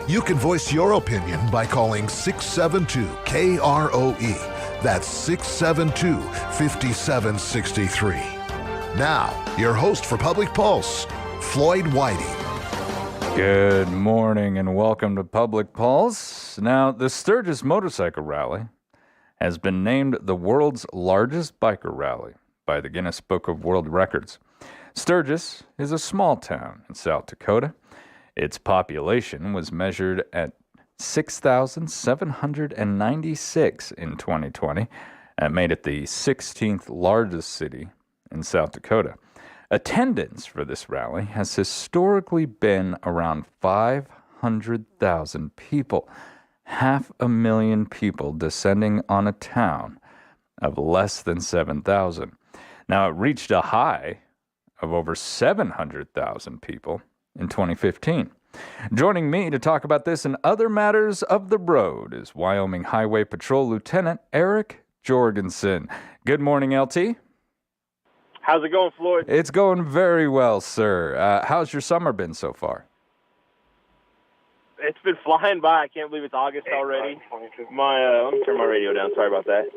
You can voice your opinion by calling 672-KROE. That's 672-5763. Now, your host for Public Pulse, Floyd Whiting. Good morning and welcome to Public Pulse. Now, the Sturgis Motorcycle Rally has been named the world's largest biker rally by the Guinness Book of World Records. Sturgis is a small town in South Dakota. Its population was measured at 6,796 in 2020 and made it the 16th largest city in South Dakota. Attendance for this rally has historically been around 500,000 people, 500,000 people descending on a town of less than 7,000. Now, it reached a high of over 700,000 people in 2015. Joining me to talk about this and other matters of the road is Wyoming Highway Patrol Lieutenant Eric Jorgensen. Good morning, LT. How's it going, Floyd? It's going very well, sir. How's your summer been so far? It's been flying by. I can't believe it's August already. Let me turn my radio down. Sorry about that.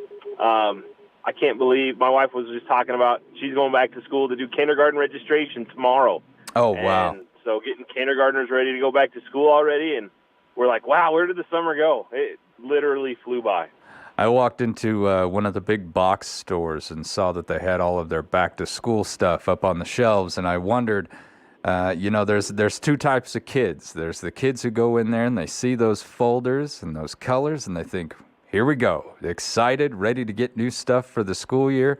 I can't believe my wife was just talking about she's going back to school to do kindergarten registration tomorrow. Oh, wow. And so getting kindergartners ready to go back to school already, and we're like, wow, where did the summer go? It literally flew by. I walked into one of the big box stores and saw that they had all of their back-to-school stuff up on the shelves, and I wondered, there's two types of kids. There's the kids who go in there and they see those folders and those colors, and they think, here we go, excited, ready to get new stuff for the school year.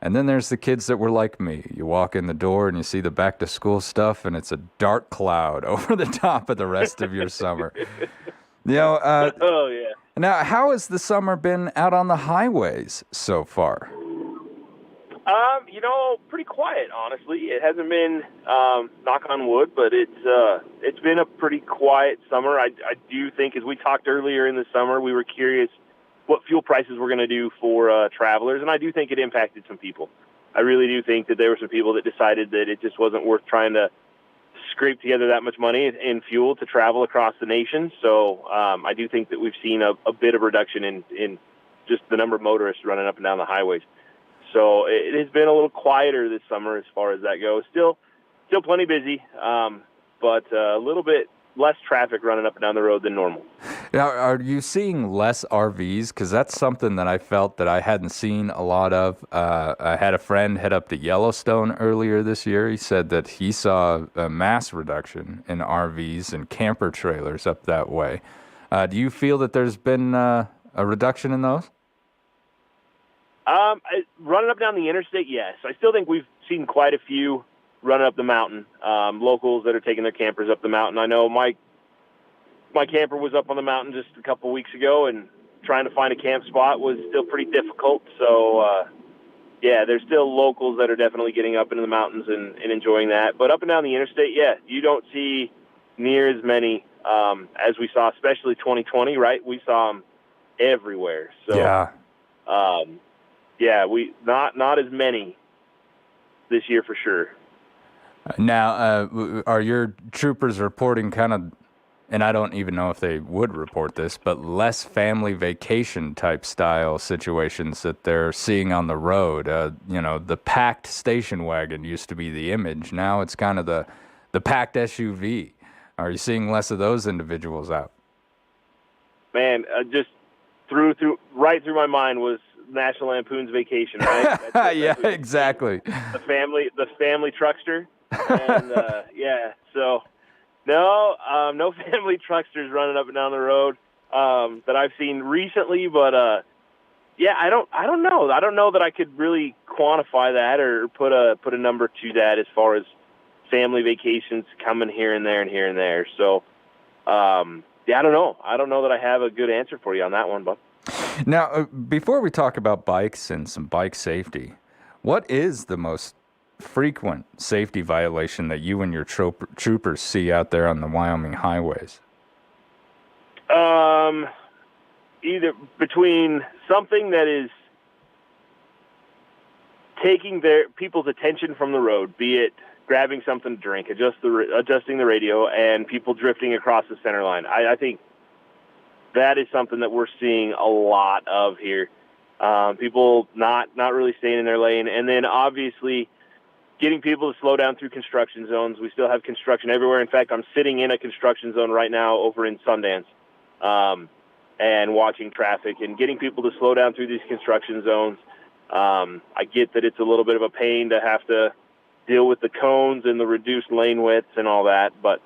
And then there's the kids that were like me. You walk in the door and you see the back-to-school stuff, and it's a dark cloud over the top of the rest of your summer. Oh, yeah. Now, how has the summer been out on the highways so far? Pretty quiet, honestly. It hasn't been, knock on wood, but it's been a pretty quiet summer. I do think, as we talked earlier in the summer, we were curious what fuel prices were going to do for travelers, and I do think it impacted some people. I really do think that there were some people that decided that it just wasn't worth trying to scrape together that much money in fuel to travel across the nation. So I do think that we've seen a bit of reduction in just the number of motorists running up and down the highways. So it has been a little quieter this summer as far as that goes. Still plenty busy, but a little bit less traffic running up and down the road than normal. Now, are you seeing less RVs? Because that's something that I felt that I hadn't seen a lot of. I had a friend head up to Yellowstone earlier this year. He said that he saw a mass reduction in RVs and camper trailers up that way. Do you feel that there's been a reduction in those? Running up down the interstate, yes. I still think we've seen quite a few running up the mountain, locals that are taking their campers up the mountain. I know my camper was up on the mountain just a couple weeks ago, and trying to find a camp spot was still pretty difficult. So, there's still locals that are definitely getting up into the mountains and enjoying that. But up and down the interstate, you don't see near as many as we saw, especially 2020, right? We saw them everywhere. So, we not as many this year for sure. Now, are your troopers reporting kind of, and I don't even know if they would report this, but less family vacation type style situations that they're seeing on the road? The packed station wagon used to be the image. Now it's kind of the packed SUV. Are you seeing less of those individuals out? Man, just right through my mind was National Lampoon's Vacation, right? Yeah, exactly. The family truckster. And so no family trucksters running up and down the road that I've seen recently, but I don't know. I don't know that I could really quantify that or put a number to that as far as family vacations coming here and there and here and there. So I don't know. I don't know that I have a good answer for you on that one, but. Now, before we talk about bikes and some bike safety, what is the most frequent safety violation that you and your troopers see out there on the Wyoming highways? Either between something that is taking people's attention from the road, be it grabbing something to drink, adjusting the radio, and people drifting across the center line. I think that is something that we're seeing a lot of here. People not really staying in their lane, and then obviously getting people to slow down through construction zones. We still have construction everywhere. In fact, I'm sitting in a construction zone right now over in Sundance, and watching traffic and getting people to slow down through these construction zones. I get that it's a little bit of a pain to have to deal with the cones and the reduced lane widths and all that, but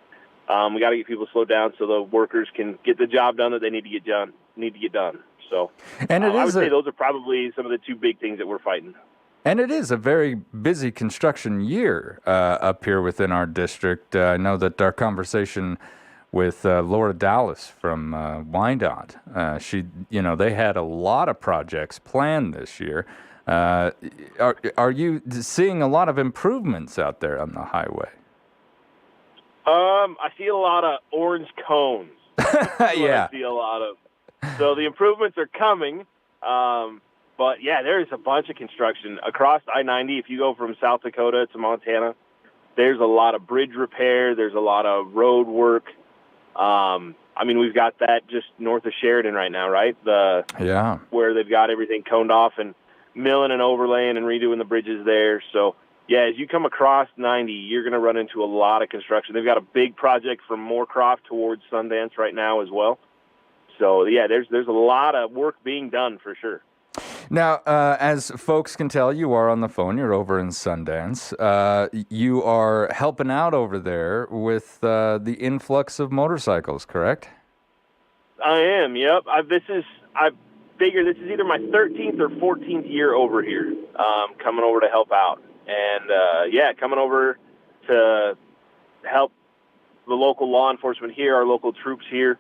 we got to get people to slow down so the workers can get the job done that they need to get done. So, and I would say those are probably some of the two big things that we're fighting. And it is a very busy construction year up here within our district. I know that our conversation with Laura Dallas from Wyandotte, they had a lot of projects planned this year. Are you seeing a lot of improvements out there on the highway? I see a lot of orange cones. Yeah. I see a lot of. So the improvements are coming. But, yeah, there is a bunch of construction across I-90. If you go from South Dakota to Montana, there's a lot of bridge repair. There's a lot of road work. We've got that just north of Sheridan right now, right? Where they've got everything coned off and milling and overlaying and redoing the bridges there. So, yeah, as you come across 90, you're going to run into a lot of construction. They've got a big project from Moorcroft towards Sundance right now as well. So, yeah, there's a lot of work being done for sure. Now, as folks can tell, you are on the phone. You're over in Sundance. You are helping out over there with the influx of motorcycles, correct? I am, yep. I figure this is either my 13th or 14th year over here, coming over to help out. And, coming over to help the local law enforcement here, our local troops here,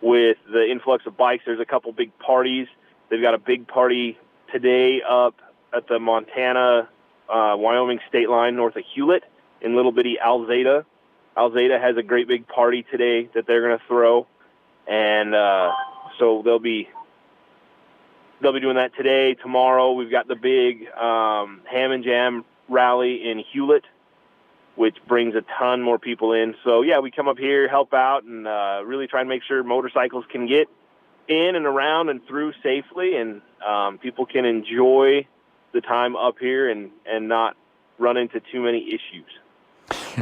with the influx of bikes. There's a couple big parties. They've got a big party today up at the Montana-Wyoming state line north of Hewlett in little bitty Alzada. Alzada has a great big party today that they're going to throw, and so they'll be doing that today. Tomorrow we've got the big Ham and Jam rally in Hewlett, which brings a ton more people in. So, yeah, we come up here, help out, and really try and make sure motorcycles can get in and around and through safely, and people can enjoy the time up here and not run into too many issues.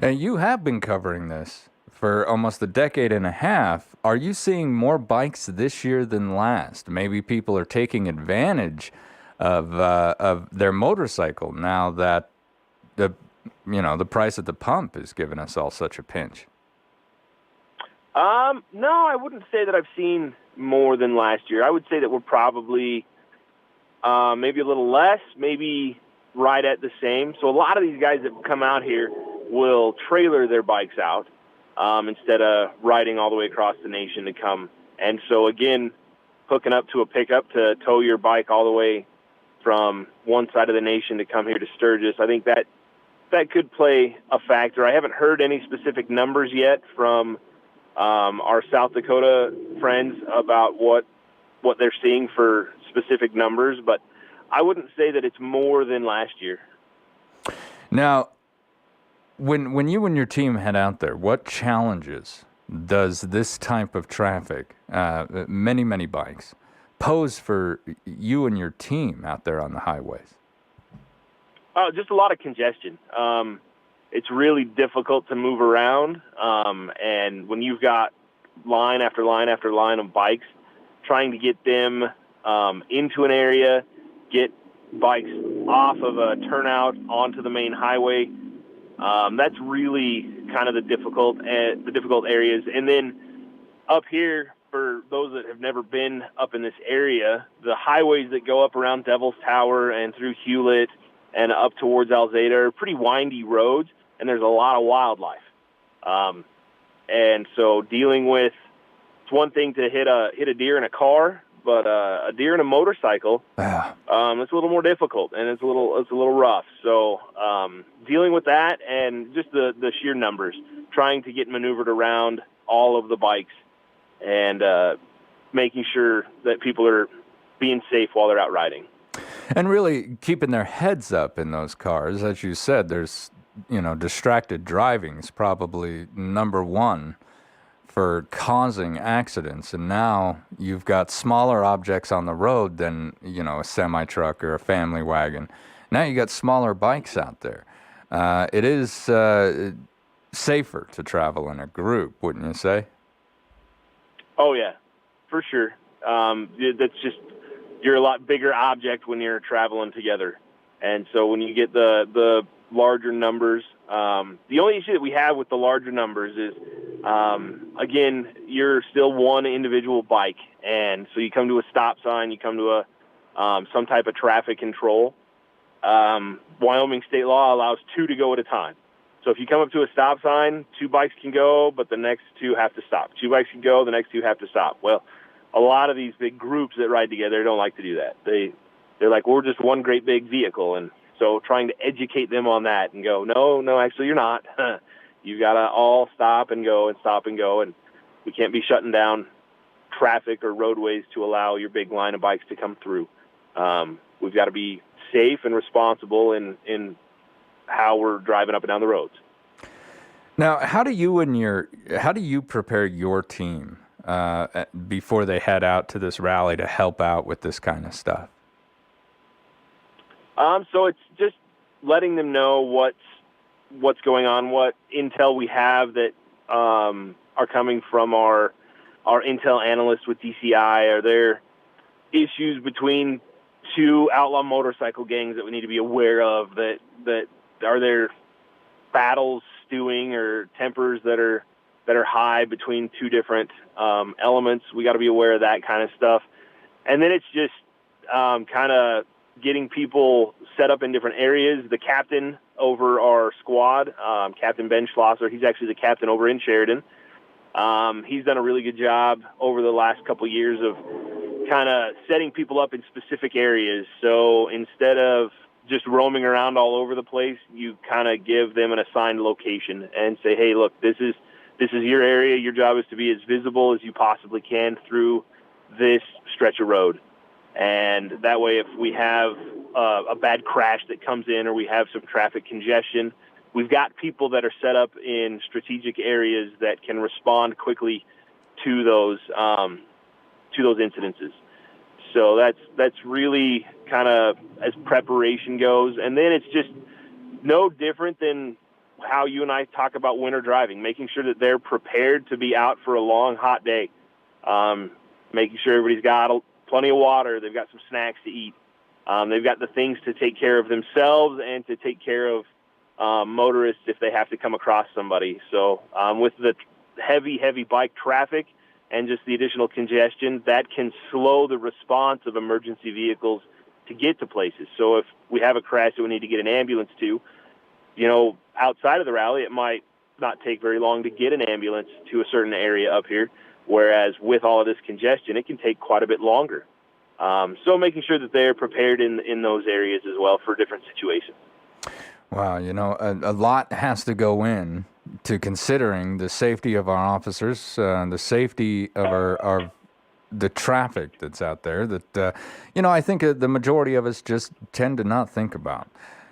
And you have been covering this for almost a decade and a half. Are you seeing more bikes this year than last? Maybe people are taking advantage of their motorcycle now that the price at the pump is giving us all such a pinch. No, I wouldn't say that I've seen more than last year. I would say that we're probably maybe a little less, maybe right at the same. So a lot of these guys that come out here will trailer their bikes out instead of riding all the way across the nation to come. And so, again, hooking up to a pickup to tow your bike all the way from one side of the nation to come here to Sturgis, I think that could play a factor. I haven't heard any specific numbers yet from our South Dakota friends about what they're seeing for specific numbers, but I wouldn't say that it's more than last year. Now, when you and your team head out there, what challenges does this type of traffic, many bikes, pose for you and your team out there on the highways? Just a lot of congestion. It's really difficult to move around, and when you've got line after line after line of bikes, trying to get them into an area, get bikes off of a turnout onto the main highway, that's really kind of the difficult areas. And then up here, for those that have never been up in this area, the highways that go up around Devil's Tower and through Hewlett and up towards Alzada are pretty windy roads, and there's a lot of wildlife. And so dealing with, it's one thing to hit a deer in a car, but a deer in a motorcycle, it's a little more difficult, and it's a little rough. So dealing with that and just the sheer numbers, trying to get maneuvered around all of the bikes and making sure that people are being safe while they're out riding. And really keeping their heads up in those cars. As you said, there's distracted driving is probably number one for causing accidents. And now you've got smaller objects on the road than, a semi-truck or a family wagon. Now you got smaller bikes out there. It is safer to travel in a group, wouldn't you say? Oh, yeah, for sure. That's just, you're a lot bigger object when you're traveling together. And so when you get the larger numbers, the only issue that we have with the larger numbers is, again, you're still one individual bike. And so you come to a stop sign, you come to some type of traffic control. Wyoming state law allows 2 to go at a time. So if you come up to a stop sign, 2 bikes can go, but the next 2 have to stop. 2 bikes can go, the next 2 have to stop. Well, a lot of these big groups that ride together don't like to do that. They're like, we're just one great big vehicle. And so trying to educate them on that and go, no, actually you're not. You got to all stop and go. And we can't be shutting down traffic or roadways to allow your big line of bikes to come through. We've got to be safe and responsible in how we're driving up and down the roads. Now, how do you prepare your team before they head out to this rally to help out with this kind of stuff? So it's just letting them know what's going on, what intel we have that are coming from our intel analysts with DCI. Are there issues between 2 outlaw motorcycle gangs that we need to be aware of? That are there battles stewing or tempers that are high between 2 different elements? We got to be aware of that kind of stuff. And then it's just kind of getting people set up in different areas. The captain over our squad, Captain Ben Schlosser, he's actually the captain over in Sheridan. He's done a really good job over the last couple of years of kind of setting people up in specific areas. So instead of just roaming around all over the place, you kind of give them an assigned location and say, hey, look, this is your area. Your job is to be as visible as you possibly can through this stretch of road. And that way, if we have a bad crash that comes in or we have some traffic congestion, we've got people that are set up in strategic areas that can respond quickly to those incidences. So that's really kind of as preparation goes. And then it's just no different than how you and I talk about winter driving, making sure that they're prepared to be out for a long, hot day, making sure everybody's got plenty of water, they've got some snacks to eat, they've got the things to take care of themselves and to take care of motorists if they have to come across somebody. So with the heavy bike traffic and just the additional congestion, that can slow the response of emergency vehicles to get to places. So if we have a crash that we need to get an ambulance to, outside of the rally, it might not take very long to get an ambulance to a certain area up here, whereas with all of this congestion, it can take quite a bit longer. So making sure that they're prepared in those areas as well for different situations. Wow, a lot has to go in to considering the safety of our officers, the safety of the traffic that's out there that, I think the majority of us just tend to not think about.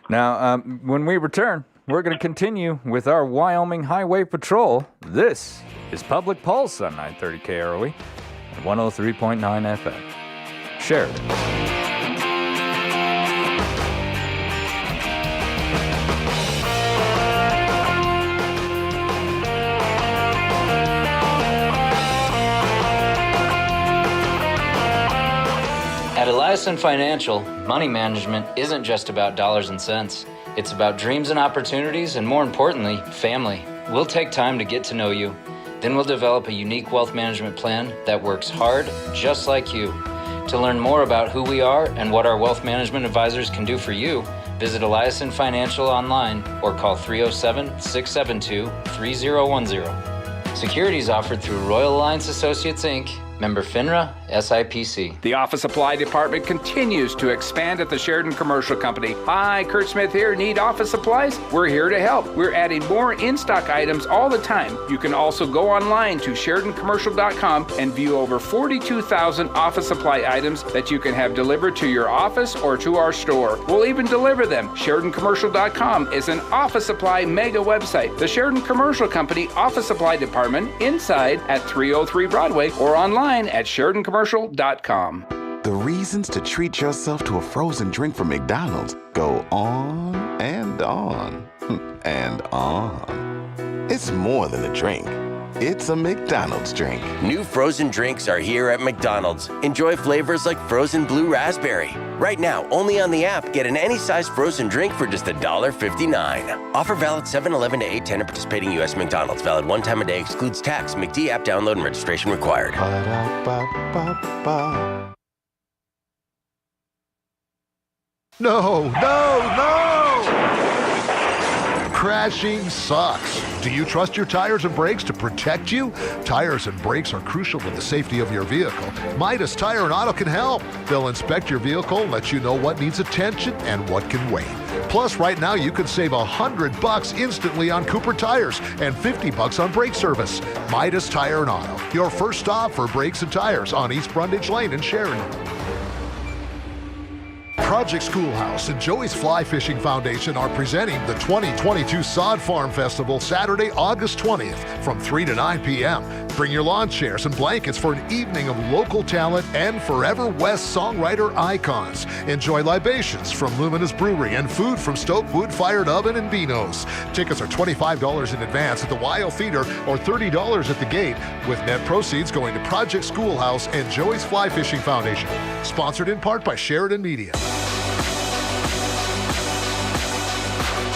Now, when we return, we're going to continue with our Wyoming Highway Patrol. This is Public Pulse on 930 KROE and 103.9 FM. Sheridan. At Eliason Financial, money management isn't just about dollars and cents. It's about dreams and opportunities, and more importantly, family. We'll take time to get to know you. Then we'll develop a unique wealth management plan that works hard, just like you. To learn more about who we are and what our wealth management advisors can do for you, visit Eliason Financial online or call 307-672-3010. Securities offered through Royal Alliance Associates, Inc., Member FINRA, SIPC. The office supply department continues to expand at the Sheridan Commercial Company. Hi, Kurt Smith here. Need office supplies? We're here to help. We're adding more in-stock items all the time. You can also go online to SheridanCommercial.com and view over 42,000 office supply items that you can have delivered to your office or to our store. We'll even deliver them. SheridanCommercial.com is an office supply mega website. The Sheridan Commercial Company Office Supply Department inside at 303 Broadway or online at SheridanCommercial.com. The reasons to treat yourself to a frozen drink from McDonald's go on and on and on. It's more than a drink. It's a McDonald's drink. New frozen drinks are here at McDonald's. Enjoy flavors like frozen blue raspberry. Right now, only on the app, get an any size frozen drink for just $1.59. Offer valid 7-Eleven to 8/10 at participating U.S. McDonald's. Valid one time a day. Excludes tax. McD app download and registration required. Ba-da-ba-ba-ba. No! Crashing sucks. Do you trust your tires and brakes to protect you? Tires and brakes are crucial to the safety of your vehicle. Midas Tire and Auto can help. They'll inspect your vehicle, let you know what needs attention and what can wait. Plus, right now you could save $100 instantly on Cooper tires and $50 on brake service. Midas Tire and Auto, your first stop for brakes and tires on East Brundage Lane in Sheridan. Project Schoolhouse and Joey's Fly Fishing Foundation are presenting the 2022 Sod Farm Festival Saturday, August 20th from 3 to 9 p.m. Bring your lawn chairs and blankets for an evening of local talent and Forever West songwriter icons. Enjoy libations from Luminous Brewery and food from Stoke Wood-Fired Oven and Beano's. Tickets are $25 in advance at the Weil Theater or $30 at the gate, with net proceeds going to Project Schoolhouse and Joey's Fly Fishing Foundation. Sponsored in part by Sheridan Media.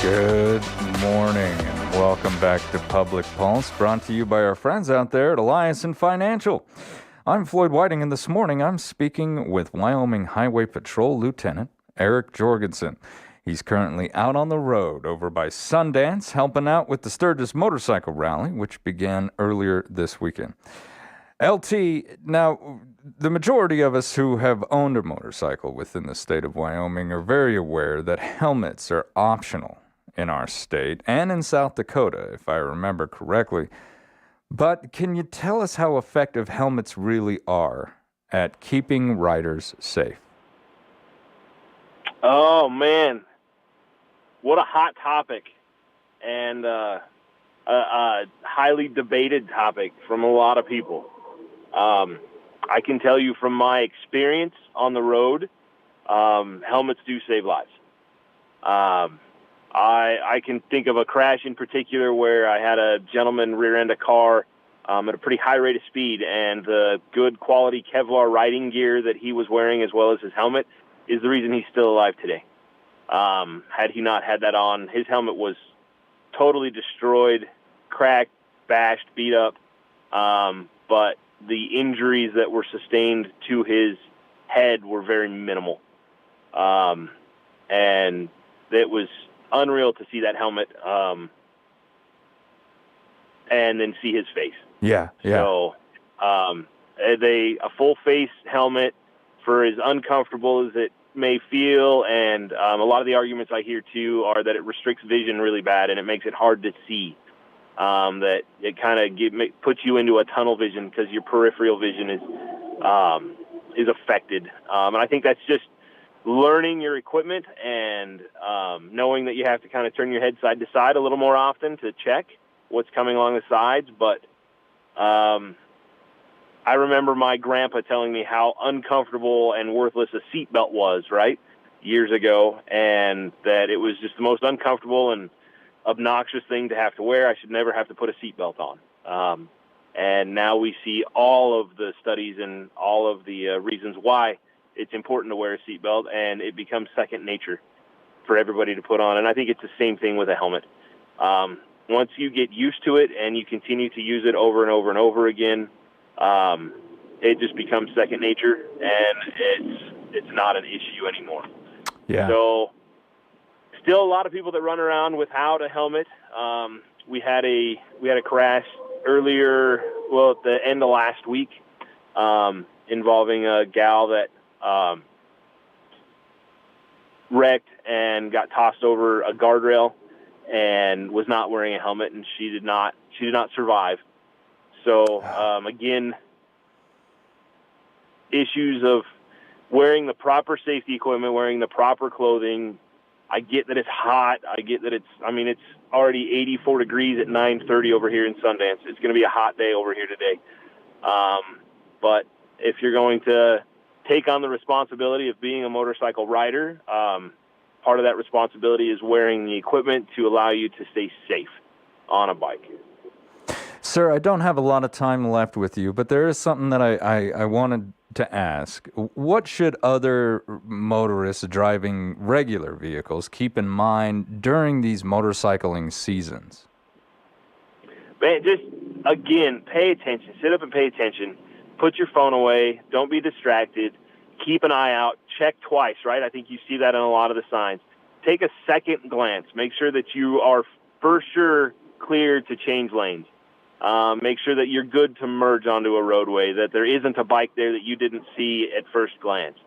Good morning and welcome back to Public Pulse, brought to you by our friends out there at Alliance and Financial. I'm Floyd Whiting, and this morning I'm speaking with Wyoming Highway Patrol Lieutenant Eric Jorgensen. He's currently out on the road over by Sundance, helping out with the Sturgis Motorcycle Rally, which began earlier this weekend. LT, now, the majority of us who have owned a motorcycle within the state of Wyoming are very aware that helmets are optional in our state and in South Dakota, if I remember correctly. But can you tell us how effective helmets really are at keeping riders safe? Oh, man. What a hot topic, and a highly debated topic from a lot of people. I can tell you from my experience on the road, helmets do save lives. I can think of a crash in particular where I had a gentleman rear-end a car at a pretty high rate of speed, and the good quality Kevlar riding gear that he was wearing as well as his helmet is the reason he's still alive today. Had he not had that on, his helmet was totally destroyed, cracked, bashed, beat up, but the injuries that were sustained to his head were very minimal. And it was unreal to see that helmet and then see his face. Yeah. So a full face helmet, for as uncomfortable as it may feel, and a lot of the arguments I hear too are that it restricts vision really bad and it makes it hard to see. That it kind of puts you into a tunnel vision because your peripheral vision is affected. And I think that's just learning your equipment and knowing that you have to kind of turn your head side to side a little more often to check what's coming along the sides. But I remember my grandpa telling me how uncomfortable and worthless a seatbelt was, right, years ago, and that it was just the most uncomfortable and obnoxious thing to have to wear. I should never have to put a seatbelt on. And now we see all of the studies and all of the reasons why it's important to wear a seatbelt, and it becomes second nature for everybody to put on. And I think it's the same thing with a helmet. Once you get used to it and you continue to use it over and over and over again, it just becomes second nature, and it's not an issue anymore. Yeah. So still a lot of people that run around without a helmet. We had a crash earlier, at the end of last week, involving a gal that wrecked and got tossed over a guardrail and was not wearing a helmet, and she did not survive. So again, issues of wearing the proper safety equipment, wearing the proper clothing. I get that it's hot. I get that it's already 84 degrees at 9:30 over here in Sundance. It's going to be a hot day over here today. But if you're going to take on the responsibility of being a motorcycle rider, part of that responsibility is wearing the equipment to allow you to stay safe on a bike. Sir, I don't have a lot of time left with you, but there is something that I wanted to ask. What should other motorists driving regular vehicles keep in mind during these motorcycling seasons? Man, just, again, pay attention. Sit up and pay attention. Put your phone away. Don't be distracted. Keep an eye out. Check twice, right? I think you see that in a lot of the signs. Take a second glance. Make sure that you are for sure cleared to change lanes. Make sure that you're good to merge onto a roadway, that there isn't a bike there that you didn't see at first glance.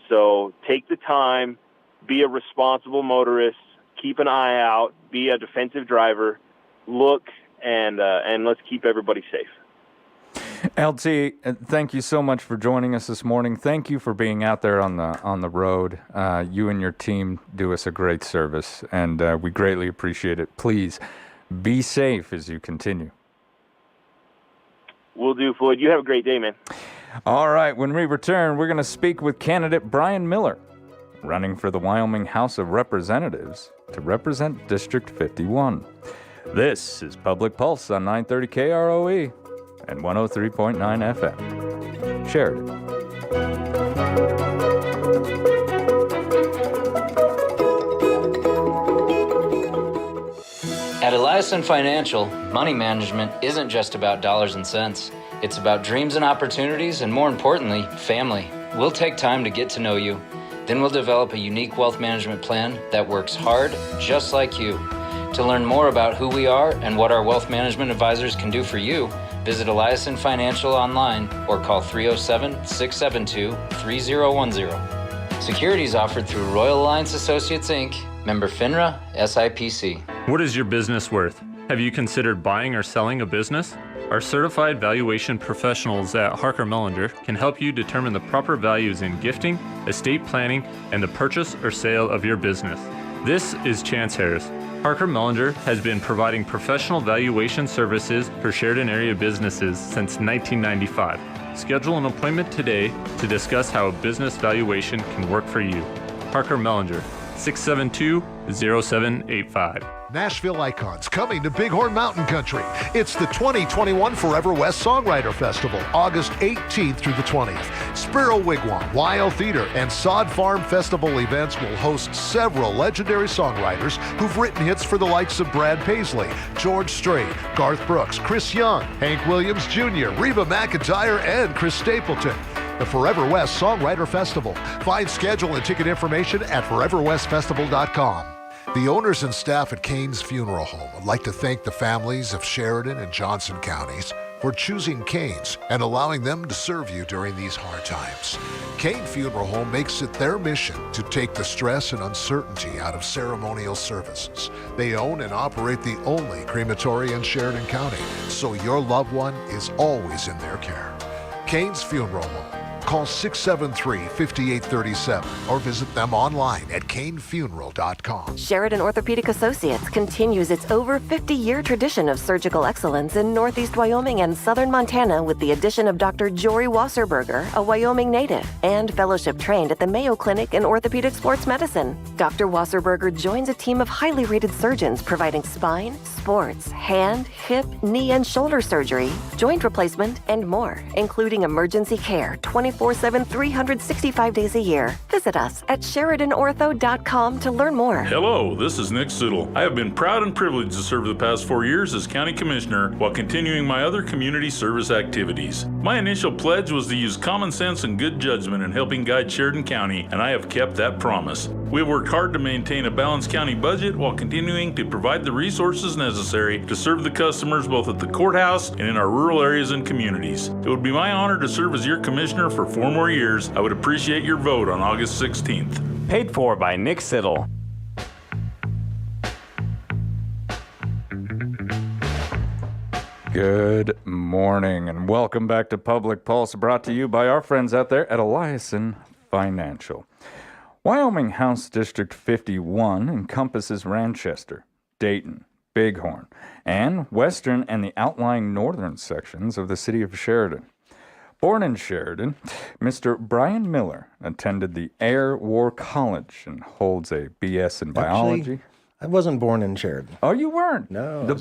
So take the time, be a responsible motorist, keep an eye out, be a defensive driver, look, and let's keep everybody safe. LT, thank you so much for joining us this morning. Thank you for being out there on the road. You and your team do us a great service, and we greatly appreciate it. Please be safe as you continue. Will do, Floyd. You have a great day, man. All right. When we return, we're going to speak with candidate Brian Miller, running for the Wyoming House of Representatives to represent District 51. This is Public Pulse on 930 KROE and 103.9 FM. Sheridan. At Eliason Financial, money management isn't just about dollars and cents. It's about dreams and opportunities, and more importantly, family. We'll take time to get to know you. Then we'll develop a unique wealth management plan that works hard, just like you. To learn more about who we are and what our wealth management advisors can do for you, visit Eliason Financial online or call 307-672-3010. Securities offered through Royal Alliance Associates, Inc., member FINRA, SIPC. What is your business worth? Have you considered buying or selling a business? Our certified valuation professionals at Harker Mellinger can help you determine the proper values in gifting, estate planning, and the purchase or sale of your business. This is Chance Harris. Harker Mellinger has been providing professional valuation services for Sheridan area businesses since 1995. Schedule an appointment today to discuss how a business valuation can work for you. Harker Mellinger, 672-0785. Nashville Icons coming to Bighorn Mountain Country. It's the 2021 Forever West Songwriter Festival, August 18th through the 20th. Sparrow Wigwam, Wild Theater, and Sod Farm Festival events will host several legendary songwriters who've written hits for the likes of Brad Paisley, George Strait, Garth Brooks, Chris Young, Hank Williams Jr., Reba McEntire, and Chris Stapleton. The Forever West Songwriter Festival. Find schedule and ticket information at foreverwestfestival.com. The owners and staff at Kane's Funeral Home would like to thank the families of Sheridan and Johnson counties for choosing Kane's and allowing them to serve you during these hard times. Kane Funeral Home makes it their mission to take the stress and uncertainty out of ceremonial services. They own and operate the only crematory in Sheridan County, so your loved one is always in their care. Kane's Funeral Home. Call 673-5837 or visit them online at canefuneral.com. Sheridan Orthopedic Associates continues its over 50-year tradition of surgical excellence in Northeast Wyoming and Southern Montana with the addition of Dr. Jory Wasserberger, a Wyoming native, and fellowship trained at the Mayo Clinic in Orthopedic Sports Medicine. Dr. Wasserberger joins a team of highly rated surgeons providing spine, sports, hand, hip, knee, and shoulder surgery, joint replacement, and more, including emergency care 24/7, 365 days a year. Visit us at SheridanOrtho.com to learn more. Hello, this is Nick Siddle. I have been proud and privileged to serve the past 4 years as County Commissioner while continuing my other community service activities. My initial pledge was to use common sense and good judgment in helping guide Sheridan County, and I have kept that promise. We have worked hard to maintain a balanced county budget while continuing to provide the resources necessary to serve the customers both at the courthouse and in our rural areas and communities. It would be my honor to serve as your commissioner for 4 more years. I would appreciate your vote on August 16th. Paid for by Nick Siddle. Good morning and welcome back to Public Pulse, brought to you by our friends out there at Eliason Financial. Wyoming House District 51 encompasses Ranchester, Dayton, Bighorn, and western and the outlying northern sections of the city of Sheridan. Born in Sheridan, Mr. Brian Miller attended the Air War College and holds a BS in biology. I wasn't born in Sheridan. Oh, you weren't? No. The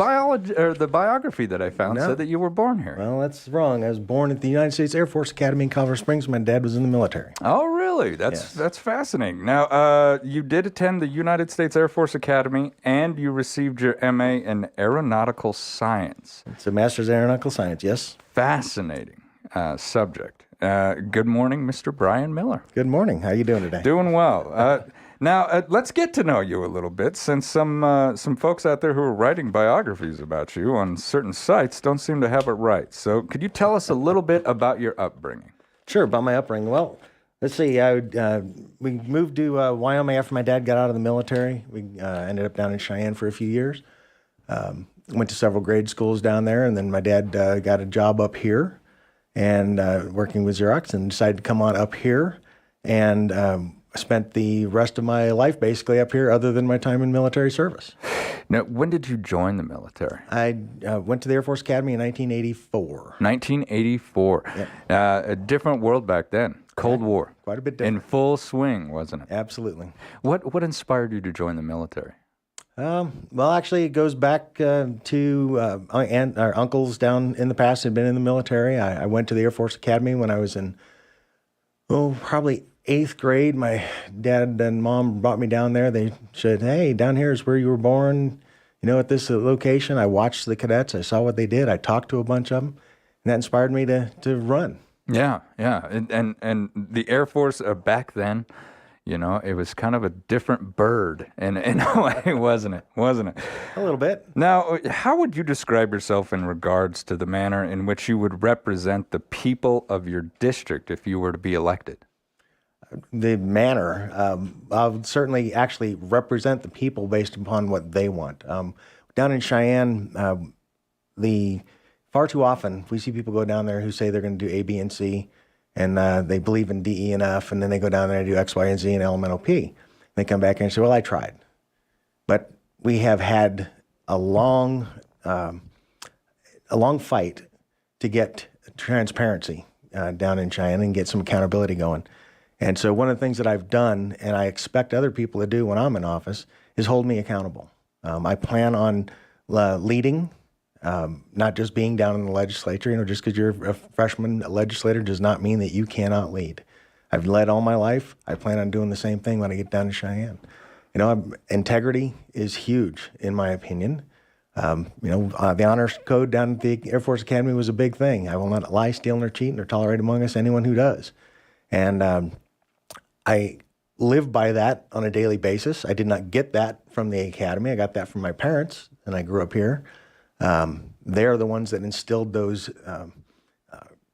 biography that I found said that you were born here. Well, that's wrong. I was born at the United States Air Force Academy in Colorado Springs. My dad was in the military. Oh, really? That's fascinating. Now, you did attend the United States Air Force Academy, and you received your MA in Aeronautical Science. It's a Master's in Aeronautical Science, yes. Fascinating subject. Good morning, Mr. Brian Miller. Good morning. How you doing today? Doing well. Now, let's get to know you a little bit, since some folks out there who are writing biographies about you on certain sites don't seem to have it right. So could you tell us a little bit about your upbringing? Sure, about my upbringing. Well, let's see. We moved to Wyoming after my dad got out of the military. We ended up down in Cheyenne for a few years. Went to several grade schools down there, and then my dad got a job up here and working with Xerox, and decided to come on up here. And I spent the rest of my life basically up here, other than my time in military service. Now, when did you join the military? I went to the Air Force Academy in 1984. 1984. Yep. A different world back then. Cold War. Quite a bit different. In full swing, wasn't it? Absolutely. What inspired you to join the military? Well, actually, it goes back to our uncles down in the past had been in the military. I went to the Air Force Academy when I was in, probably 8th grade. My dad and mom brought me down there. They said, hey, down here is where you were born, at this location. I watched the cadets. I saw what they did. I talked to a bunch of them, and that inspired me to run. Yeah. And the Air Force back then, it was kind of a different bird in a way, wasn't it? A little bit. Now, how would you describe yourself in regards to the manner in which you would represent the people of your district if you were to be elected? The manner, I would certainly actually represent the people based upon what they want. Down in Cheyenne, far too often we see people go down there who say they're going to do A, B, and C, and they believe in D, E, and F, and then they go down there and do X, Y, and Z, and L, M, N, O, P. They come back and say, well, I tried. But we have had a long fight to get transparency down in Cheyenne and get some accountability going. And so one of the things that I've done, and I expect other people to do when I'm in office, is hold me accountable. I plan on leading, not just being down in the legislature. Just because you're a freshman legislator does not mean that you cannot lead. I've led all my life. I plan on doing the same thing when I get down to Cheyenne. Integrity is huge, in my opinion. The honors code down at the Air Force Academy was a big thing. I will not lie, steal, nor cheat, nor tolerate among us anyone who does. And I live by that on a daily basis. I did not get that from the academy. I got that from my parents, and I grew up here. They're the ones that instilled those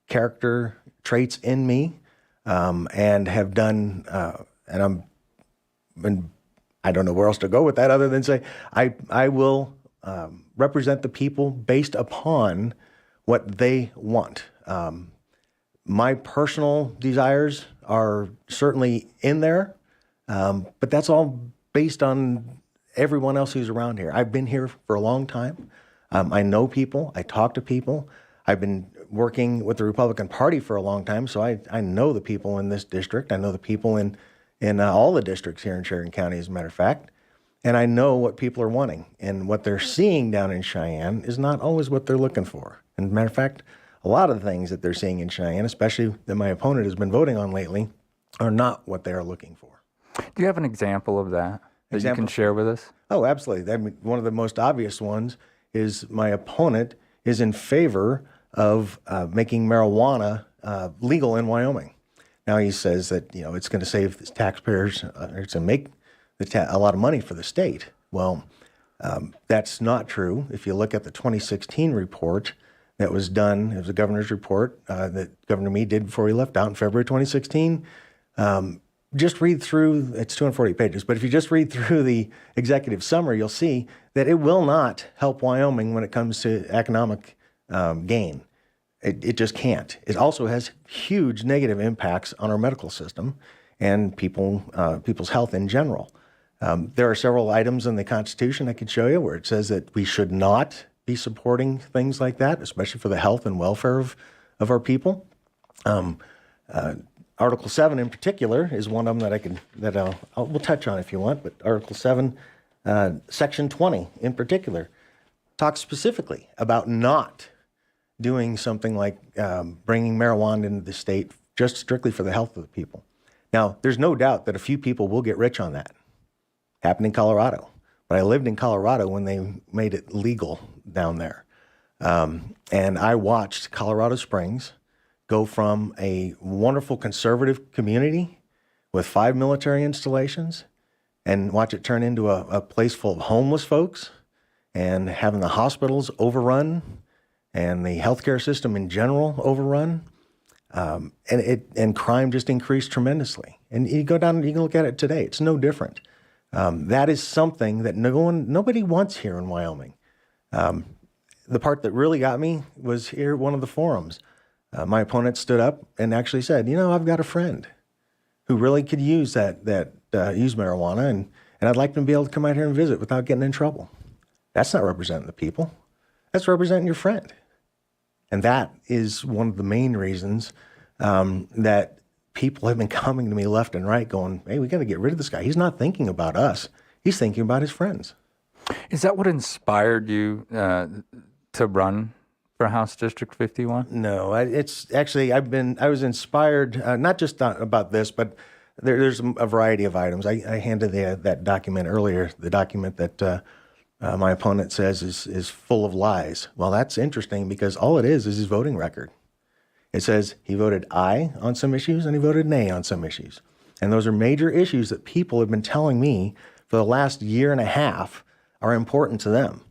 character traits in me, and have done. And I don't know where else to go with that other than say I will represent the people based upon what they want. My personal desires are certainly in there, but that's all based on everyone else who's around here. I've been here for a long time. I know people. I talk to people. I've been working with the Republican Party for a long time, so I know the people in this district. I know the people in all the districts here in Sheridan County, as a matter of fact. And I know what people are wanting. And what they're seeing down in Cheyenne is not always what they're looking for. And as a matter of fact, a lot of the things that they're seeing in Cheyenne, especially that my opponent has been voting on lately, are not what they're looking for. Do you have an example of that you can share with us? Oh, absolutely. One of the most obvious ones is my opponent is in favor of making marijuana legal in Wyoming. Now he says that it's going to save the taxpayers, it's going to make a lot of money for the state. Well, that's not true. If you look at the 2016 report that was done, it was a governor's report that Governor Meade did before he left out in February 2016. Just read through, it's 240 pages, but if you just read through the executive summary, you'll see that it will not help Wyoming when it comes to economic gain. It just can't. It also has huge negative impacts on our medical system and people's health in general. There are several items in the Constitution I could show you where it says that we should not be supporting things like that, especially for the health and welfare of our people. Article 7 in particular is one of them that we'll touch on if you want, but Article 7, Section 20 in particular, talks specifically about not doing something like bringing marijuana into the state just strictly for the health of the people. Now, there's no doubt that a few people will get rich on that. Happened in Colorado. But I lived in Colorado when they made it legal down there. And I watched Colorado Springs go from a wonderful conservative community with 5 military installations and watch it turn into a place full of homeless folks and having the hospitals overrun and the healthcare system in general overrun. And crime just increased tremendously. And you go down and you can look at it today. It's no different. That is something that nobody wants here in Wyoming. The part that really got me was here at one of the forums. My opponent stood up and actually said, I've got a friend who really could use use marijuana, and I'd like them to be able to come out here and visit without getting in trouble. That's not representing the people. That's representing your friend. And that is one of the main reasons that people have been coming to me left and right going, hey, we got to get rid of this guy. He's not thinking about us. He's thinking about his friends. Is that what inspired you to run for House District 51? No, it's actually, I was inspired, not just about this, but there's a variety of items. I handed that document earlier, the document that my opponent says is full of lies. Well, that's interesting because all it is his voting record. It says he voted aye on some issues and he voted nay on some issues. And those are major issues that people have been telling me for the last year and a half are important to them.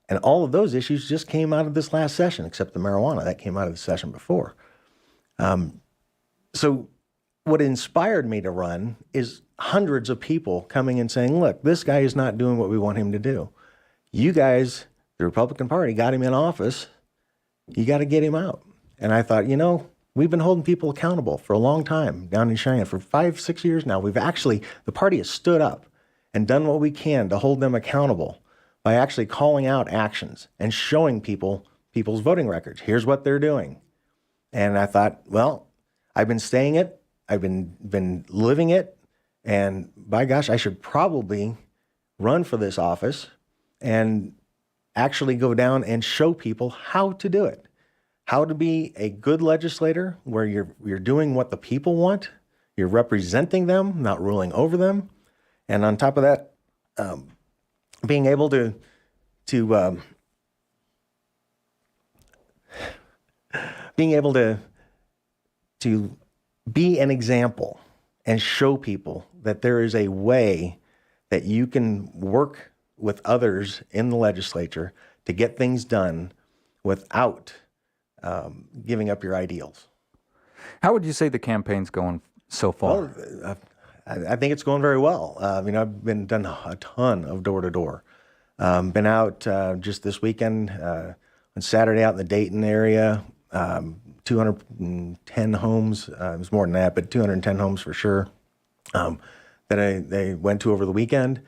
And all of those issues just came out of this last session, except the marijuana. That came out of the session before. So what inspired me to run is hundreds of people coming and saying, look, this guy is not doing what we want him to do. You guys, the Republican Party, got him in office. You got to get him out. And I thought, we've been holding people accountable for a long time down in Cheyenne. For 5-6 years now, the party has stood up and done what we can to hold them accountable by actually calling out actions and showing people's voting records. Here's what they're doing. And I thought, well, I've been saying it. I've been living it. And by gosh, I should probably run for this office and actually go down and show people how to do it. How to be a good legislator where you're doing what the people want, you're representing them, not ruling over them, and on top of that, being able to be an example and show people that there is a way that you can work with others in the legislature to get things done without giving up your ideals. How would you say the campaign's going so far? Well, I think it's going very well. I've done a ton of door-to-door. Been out just this weekend, on Saturday out in the Dayton area, 210 homes. It was more than that, but 210 homes for sure that they went to over the weekend.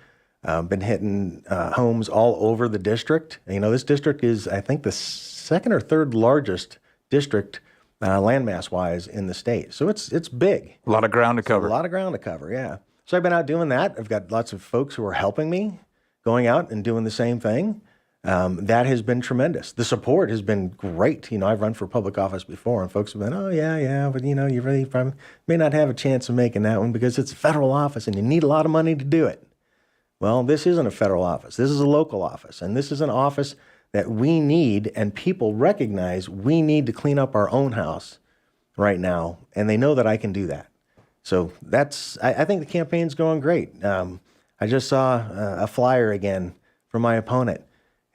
Been hitting homes all over the district. This district is, I think, the second or third largest district landmass-wise in the state. So it's big. A lot of ground to cover. A lot of ground to cover, yeah. So I've been out doing that. I've got lots of folks who are helping me, going out and doing the same thing. That has been tremendous. The support has been great. I've run for public office before, and folks have been, oh, yeah, but, you really probably may not have a chance of making that one because it's a federal office and you need a lot of money to do it. Well, this isn't a federal office. This is a local office, and this is an office that we need, and people recognize we need to clean up our own house right now, and they know that I can do that. So I think the campaign's going great. I just saw a flyer again from my opponent,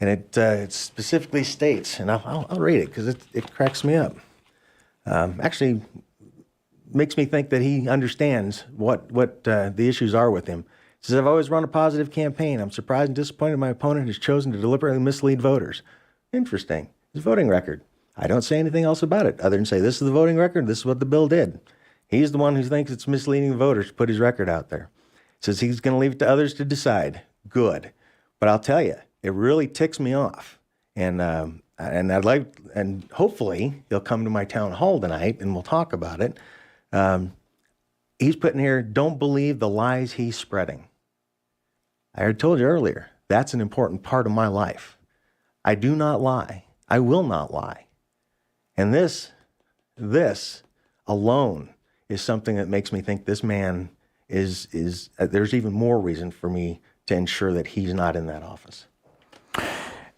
and it specifically states, and I'll read it because it cracks me up. Actually, makes me think that he understands what the issues are with him. He says, I've always run a positive campaign. I'm surprised and disappointed my opponent has chosen to deliberately mislead voters. Interesting. His voting record. I don't say anything else about it other than say this is the voting record, this is what the bill did. He's the one who thinks it's misleading the voters to put his record out there. Says he's going to leave it to others to decide. Good. But I'll tell you, it really ticks me off. And I'd like, and hopefully he'll come to my town hall tonight and we'll talk about it. He's putting here, don't believe the lies he's spreading. I already told you earlier, that's an important part of my life. I do not lie. I will not lie. And this alone is something that makes me think this man is there's even more reason for me to ensure that he's not in that office.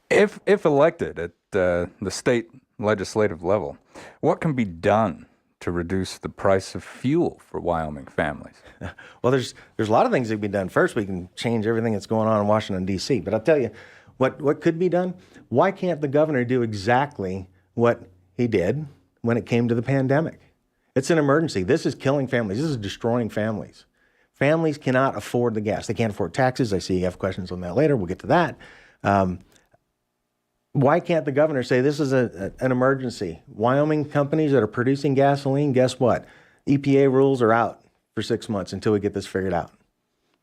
If elected at the state legislative level, what can be done to reduce the price of fuel for Wyoming families? Well, there's a lot of things that can be done. First, we can change everything that's going on in Washington, D.C. But I'll tell you what could be done. Why can't the governor do exactly what he did when it came to the pandemic? It's an emergency. This is killing families. This is destroying families. Families cannot afford the gas. They can't afford taxes. I see you have questions on that later. We'll get to that. Why can't the governor say this is an emergency? Wyoming companies that are producing gasoline, guess what? EPA rules are out for 6 months until we get this figured out.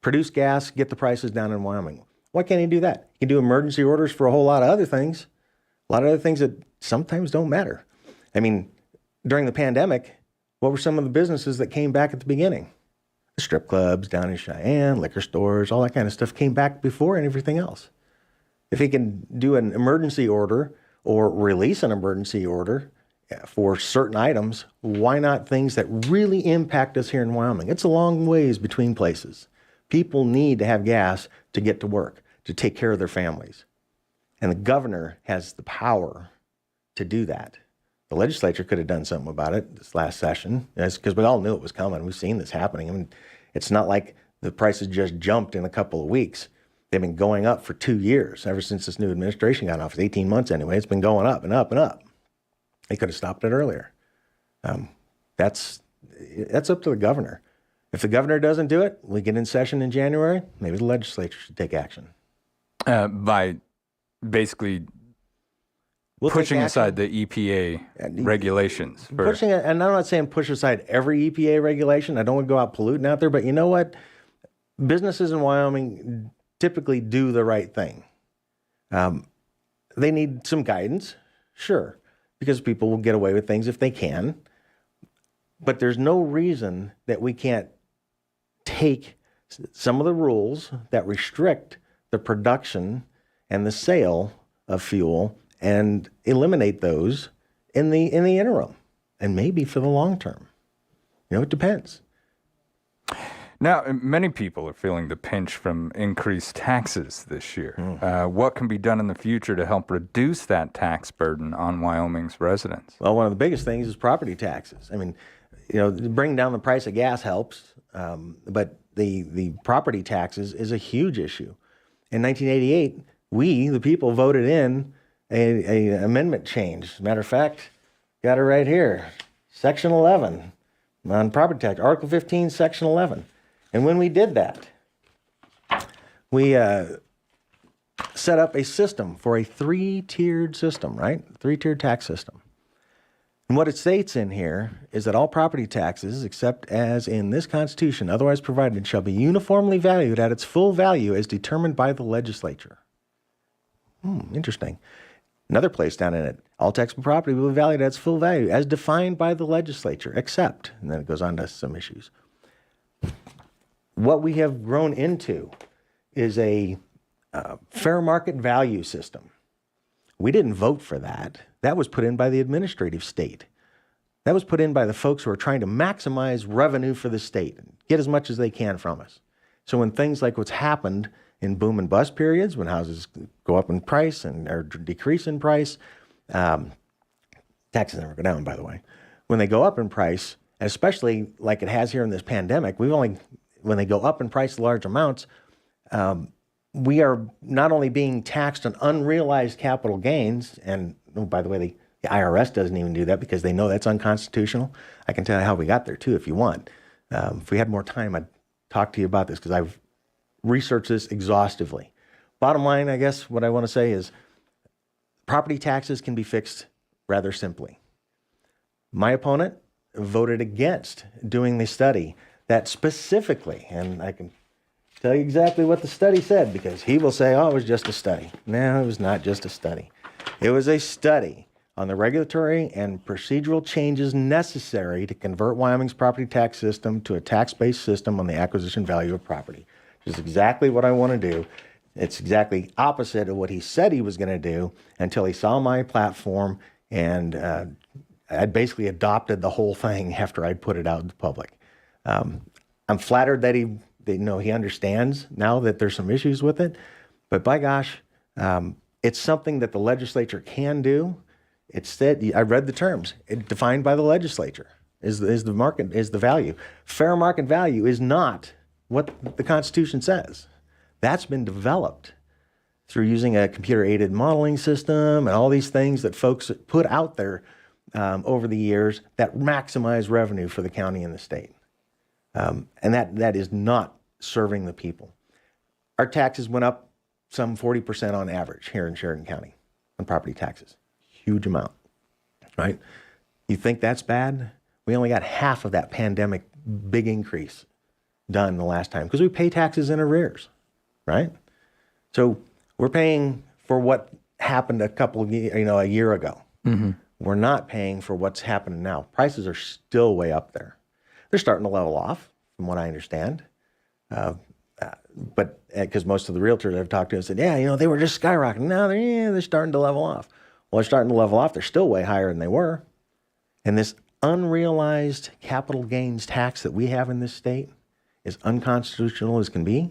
Produce gas, get the prices down in Wyoming. Why can't he do that? He can do emergency orders for a whole lot of other things, a lot of other things that sometimes don't matter. I mean, during the pandemic, what were some of the businesses that came back at the beginning? The strip clubs down in Cheyenne, liquor stores, all that kind of stuff came back before and everything else. If he can do an emergency order or release an emergency order for certain items, why not things that really impact us here in Wyoming? It's a long ways between places. People need to have gas to get to work, to take care of their families. And the governor has the power to do that. The legislature could have done something about it this last session, because we all knew it was coming. We've seen this happening. I mean, it's not like the prices just jumped in a couple of weeks. They've been going up for 2 years, ever since this new administration got in office, 18 months anyway. It's been going up and up and up. They could have stopped it earlier. That's up to the governor. If the governor doesn't do it, we get in session in January, maybe the legislature should take action. By basically pushing aside the EPA regulations. And I'm not saying push aside every EPA regulation. I don't want to go out polluting out there, but you know what? Businesses in Wyoming typically do the right thing. They need some guidance, sure, because people will get away with things if they can. But there's no reason that we can't take some of the rules that restrict the production and the sale of fuel and eliminate those in the interim, and maybe for the long term. You know, it depends. Now, many people are feeling the pinch from increased taxes this year. What can be done in the future to help reduce that tax burden on Wyoming's residents? Well, one of the biggest things is property taxes. I mean, you know, bringing down the price of gas helps, but the property taxes is a huge issue. In 1988, we, the people, voted in a amendment change. As a matter of fact, got it right here, Section 11 on property tax, Article 15, Section 11. And when we did that, we set up a system for a three-tiered system, right? Three-tiered tax system. And what it states in here is that all property taxes, except as in this Constitution otherwise provided, shall be uniformly valued at its full value as determined by the legislature. Interesting. Another place down in it, all taxable property will be valued at its full value as defined by the legislature, except, and then it goes on to some issues. What we have grown into is a fair market value system. We didn't vote for that. That was put in by the administrative state. That was put in by the folks who are trying to maximize revenue for the state and get as much as they can from us. So when things like what's happened in boom and bust periods, when houses go up in price or decrease in price, taxes never go down, by the way. When they go up in price, especially like it has here in this pandemic, when they go up in price large amounts, we are not only being taxed on unrealized capital gains, and oh, by the way, the IRS doesn't even do that because they know that's unconstitutional. I can tell you how we got there too if you want. If we had more time, I'd talk to you about this because I've researched this exhaustively. Bottom line, I guess, what I want to say is property taxes can be fixed rather simply. My opponent voted against doing the study that specifically, and I can tell you exactly what the study said because he will say, oh, it was just a study. No, it was not just a study. It was a study on the regulatory and procedural changes necessary to convert Wyoming's property tax system to a tax-based system on the acquisition value of property, which is exactly what I want to do. It's exactly opposite of what he said he was going to do until he saw my platform, and I'd basically adopted the whole thing after I'd put it out in the public. I'm flattered that he understands now that there's some issues with it, but by gosh, it's something that the legislature can do. It's said, I read the terms, defined by the legislature is the market, is the value. Fair market value is not what the Constitution says. That's been developed through using a computer-aided modeling system and all these things that folks put out there over the years that maximize revenue for the county and the state. And that is not serving the people. Our taxes went up some 40% on average here in Sheridan County on property taxes. Huge amount, right? You think that's bad? We only got half of that pandemic big increase done the last time because we pay taxes in arrears, right? So we're paying for what happened a year ago. Mm-hmm. We're not paying for what's happening now. Prices are still way up there. They're starting to level off, from what I understand. But because most of the realtors I've talked to said, yeah, they were just skyrocketing. Now they're starting to level off. Well, they're starting to level off. They're still way higher than they were. And this unrealized capital gains tax that we have in this state is unconstitutional as can be.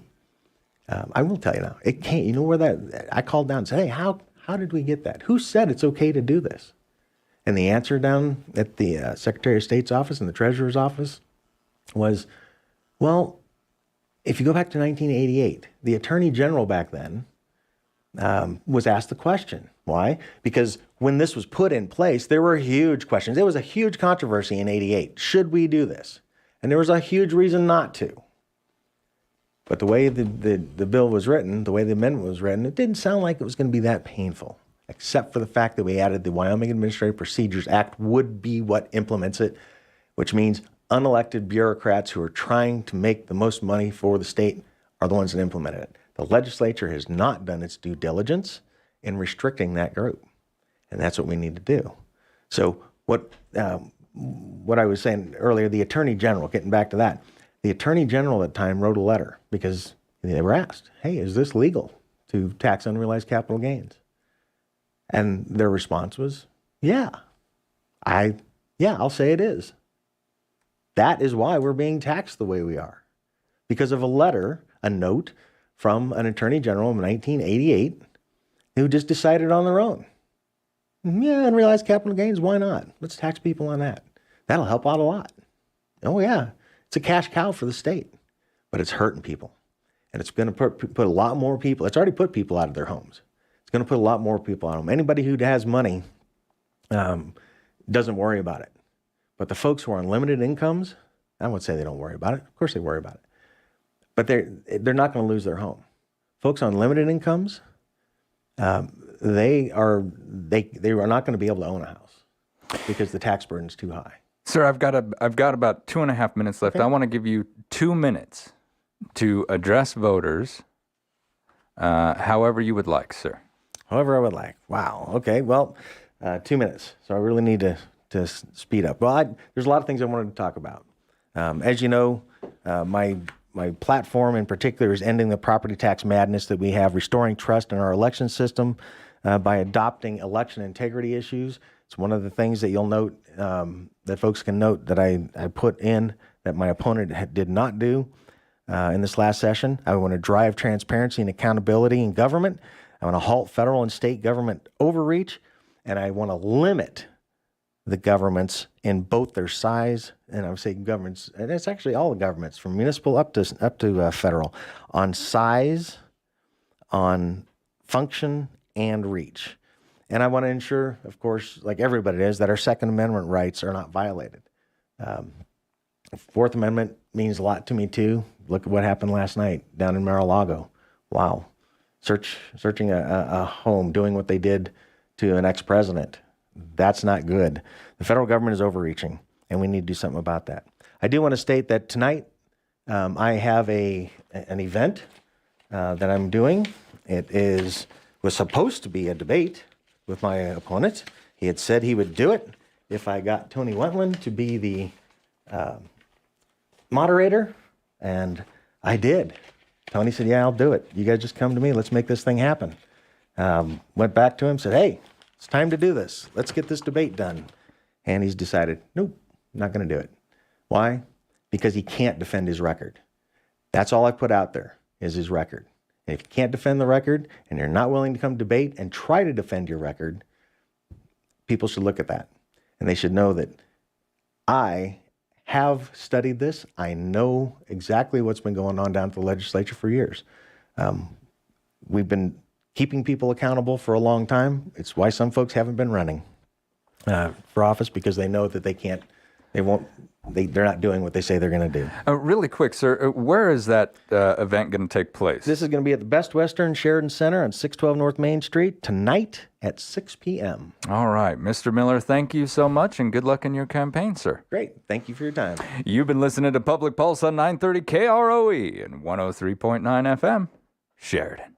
I will tell you now, it can't. You know where that? I called down and said, hey, how did we get that? Who said it's okay to do this? And the answer down at the Secretary of State's office and the Treasurer's office was, well, if you go back to 1988, the Attorney General back then was asked the question. Why? Because when this was put in place, there were huge questions. There was a huge controversy in 88. Should we do this? And there was a huge reason not to. But the way the bill was written, the way the amendment was written, it didn't sound like it was going to be that painful, except for the fact that we added the Wyoming Administrative Procedures Act would be what implements it, which means unelected bureaucrats who are trying to make the most money for the state are the ones that implemented it. The legislature has not done its due diligence in restricting that group, and that's what we need to do. So what I was saying earlier, the Attorney General, getting back to that, the Attorney General at the time wrote a letter because they were asked, hey, is this legal to tax unrealized capital gains? And their response was, yeah, I'll say it is. That is why we're being taxed the way we are. Because of a letter, a note from an Attorney General in 1988 who just decided on their own. Yeah, unrealized capital gains, why not? Let's tax people on that. That'll help out a lot. Oh yeah, it's a cash cow for the state, but it's hurting people. And it's going to put a lot more people, it's already put people out of their homes. It's going to put a lot more people out of them. Anybody who has money doesn't worry about it. But the folks who are on limited incomes, I won't say they don't worry about it. Of course they worry about it. But they're not going to lose their home. Folks on limited incomes, they are not going to be able to own a house because the tax burden is too high. Sir, I've got about 2.5 minutes left. Okay. I want to give you 2 minutes to address voters however you would like, sir. However I would like. Wow. Okay. Well, 2 minutes. So I really need to speed up. Well, there's a lot of things I wanted to talk about. As you know, my platform in particular is ending the property tax madness that we have, restoring trust in our election system by adopting election integrity issues. It's one of the things that you'll note, that folks can note that I put in that my opponent did not do in this last session. I want to drive transparency and accountability in government. I want to halt federal and state government overreach, and I want to limit the governments in both their size, and I'm saying governments, and it's actually all the governments from municipal up to federal, on size, on function, and reach. And I want to ensure, of course, like everybody is, that our Second Amendment rights are not violated. Fourth Amendment means a lot to me too. Look at what happened last night down in Mar-a-Lago. Wow. Searching a home, doing what they did to an ex-president. That's not good. The federal government is overreaching, and we need to do something about that. I do want to state that tonight I have an event that I'm doing. It was supposed to be a debate with my opponent. He had said he would do it if I got Tony Wentland to be the moderator, and I did. Tony said, yeah, I'll do it. You guys just come to me. Let's make this thing happen. Went back to him, said, hey, it's time to do this. Let's get this debate done. And he's decided, nope, not going to do it. Why? Because he can't defend his record. That's all I put out there is his record. And if you can't defend the record and you're not willing to come debate and try to defend your record, people should look at that. And they should know that I have studied this. I know exactly what's been going on down at the legislature for years. We've been keeping people accountable for a long time. It's why some folks haven't been running for office, because they know that they're not doing what they say they're going to do. Really quick, sir, where is that event going to take place? This is going to be at the Best Western Sheridan Center on 612 North Main Street tonight at 6 p.m. All right. Mr. Miller, thank you so much, and good luck in your campaign, sir. Great. Thank you for your time. You've been listening to Public Pulse on 930 KROE and 103.9 FM, Sheridan.